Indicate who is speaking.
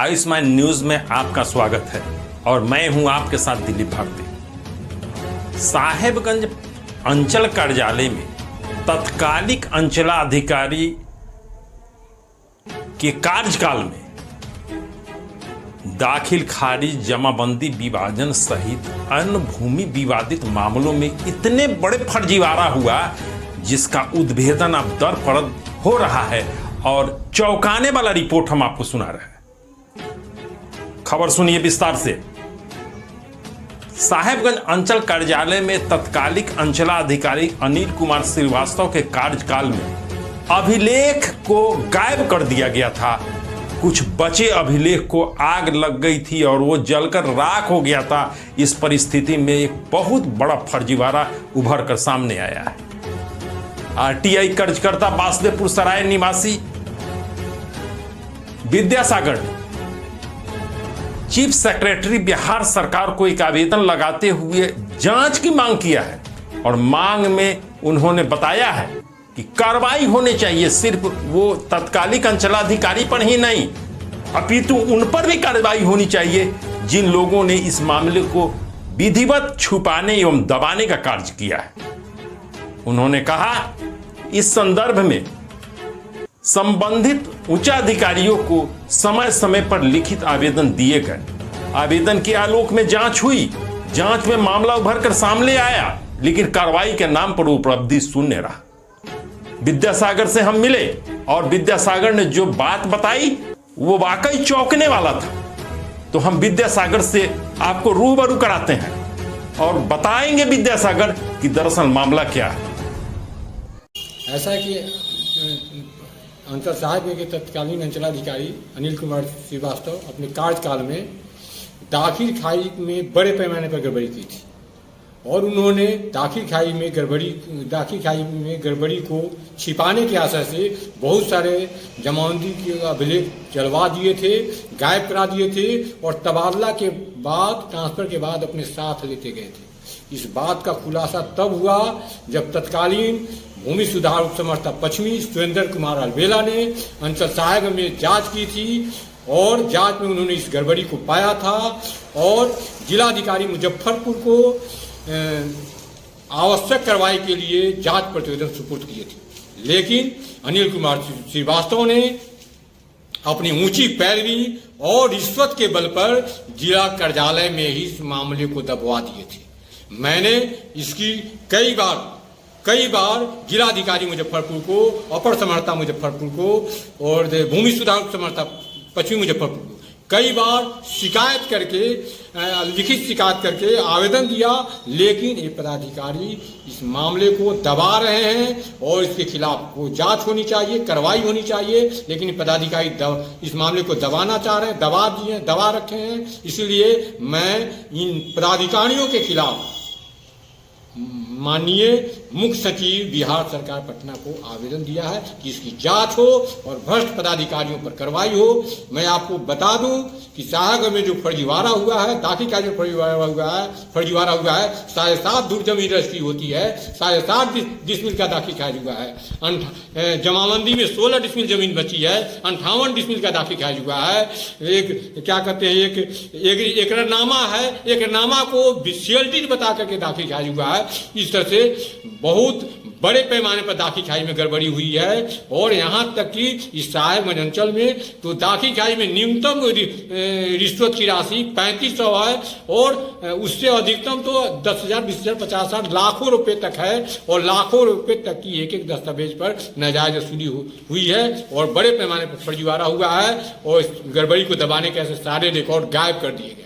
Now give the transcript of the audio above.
Speaker 1: Ayushman news में आपका स्वागत है और मैं हूं आपके साथ दिलीप भारती। साहेबगंज अंचल कार्यालय में तत्कालिक अंचलाधिकारी के कार्यकाल में दाखिल खारिज जमाबंदी विभाजन सहित अन्य भूमि विवादित मामलों में इतने बड़े फर्जीवाड़ा हुआ जिसका उद्भेदन अब दर पर हो रहा है और चौंकाने वाला रिपोर्ट हम आपको सुना रहे हैं। खबर सुनिए विस्तार से। साहेबगंज अंचल कार्यालय में तत्कालिक अंचलाधिकारी अनिल कुमार श्रीवास्तव के कार्यकाल में अभिलेख को गायब कर दिया गया था। कुछ बचे अभिलेख को आग लग गई थी और वो जलकर राख हो गया था। इस परिस्थिति में एक बहुत बड़ा फर्जीवाड़ा उभर कर सामने आया है। आरटीआई कर्जकर्ता बासदेवपुर सराय निवासी विद्यासागर ने चीफ सेक्रेटरी बिहार सरकार को एक आवेदन लगाते हुए जांच की मांग किया है और मांग में उन्होंने बताया है कि कार्रवाई होनी चाहिए, सिर्फ वो तत्कालिक अंचलाधिकारी पर ही नहीं अपितु उन पर भी कार्रवाई होनी चाहिए जिन लोगों ने इस मामले को विधिवत छुपाने एवं दबाने का कार्य किया है। उन्होंने कहा इस संदर्भ में संबंधित उच्चाधिकारियों को समय समय पर लिखित आवेदन दिए गए। आवेदन के आलोक में जांच हुई। जांच में मामला उभर कर सामने आया, लेकिन कार्रवाई के नाम पर उपलब्धि शून्य रहा। विद्यासागर से हम मिले और विद्यासागर ने जो बात बताई वो वाकई चौंकने वाला था। तो हम विद्यासागर से आपको रूबरू कराते हैं और बताएंगे विद्यासागर कि दरअसल मामला क्या है।
Speaker 2: ऐसा कि अंचल साहब के तत्कालीन अंचलाधिकारी अनिल कुमार श्रीवास्तव अपने कार्यकाल में दाखिल खाई में बड़े पैमाने पर गड़बड़ी की थी और उन्होंने दाखिल खाई में गड़बड़ी को छिपाने के आशा से बहुत सारे जमाबंदी के अभिलेख जलवा दिए थे, गायब करा दिए थे और तबादला के बाद, ट्रांसफर के बाद अपने साथ लेते गए थे। इस बात का खुलासा तब हुआ जब तत्कालीन भूमि सुधार उपसमर्था पश्चिमी सुरेंद्र कुमार अलवेला ने अंचल साहेब में जांच की थी और जांच में उन्होंने इस गड़बड़ी को पाया था और जिलाधिकारी मुजफ्फरपुर को आवश्यक कार्रवाई के लिए जांच प्रतिवेदन सुपुर्द किए थे। लेकिन अनिल कुमार श्रीवास्तव ने अपनी ऊंची पैरवी और रिश्वत के बल पर जिला कार्यालय में ही इस मामले को दबवा दिए थे। मैंने इसकी कई बार जिलाधिकारी मुजफ्फरपुर को, अपर समर्था मुजफ्फरपुर को और भूमि सुधार समर्था पश्चिमी मुजफ्फरपुर को कई बार शिकायत करके, लिखित शिकायत करके आवेदन दिया, लेकिन ये पदाधिकारी इस मामले को दबा रहे हैं और इसके खिलाफ वो जांच होनी चाहिए, कार्रवाई होनी चाहिए। लेकिन ये पदाधिकारी इस मामले को दबाना चाह रहे हैं, दबा रखे हैं। इसलिए मैं इन पदाधिकारियों के खिलाफ माननीय मुख्य सचिव बिहार सरकार पटना को आवेदन दिया है कि इसकी जांच हो और भ्रष्ट पदाधिकारियों पर कार्रवाई हो। मैं आपको बता दूं कि साहेबगंज में जो फर्जीवाड़ा हुआ है, दाखिल का जो फर्जीवाड़ा हुआ है 7.5 धुर जमीन रजिस्ट्री होती है, 7.5 डिसमिल का दाखिल खारिज हुआ है। जमाबंदी में 16 डिसमिल जमीन बची है, 58 डिसमिल का दाखिल खारिज हुआ है। एक क्या कहते हैं, एक एकरनामा है, एकरनामा को सीएलटी बता करके दाखिल खारिज हुआ है। इस तरह से बहुत बड़े पैमाने पर दाखिल खाई में गड़बड़ी हुई है और यहाँ तक कि इस साहेबगंज अंचल में तो दाखिल खाई में न्यूनतम रिश्वत की राशि 3500 है और उससे अधिकतम तो 10,000, 20,000, 50,000, लाखों रुपए तक है और लाखों रुपए तक की एक दस्तावेज पर नाजायज वसूली हुई है और बड़े पैमाने पर फर्जीवाड़ा हुआ है और इस गड़बड़ी को दबाने के ऐसे सारे रिकॉर्ड गायब कर दिए गए।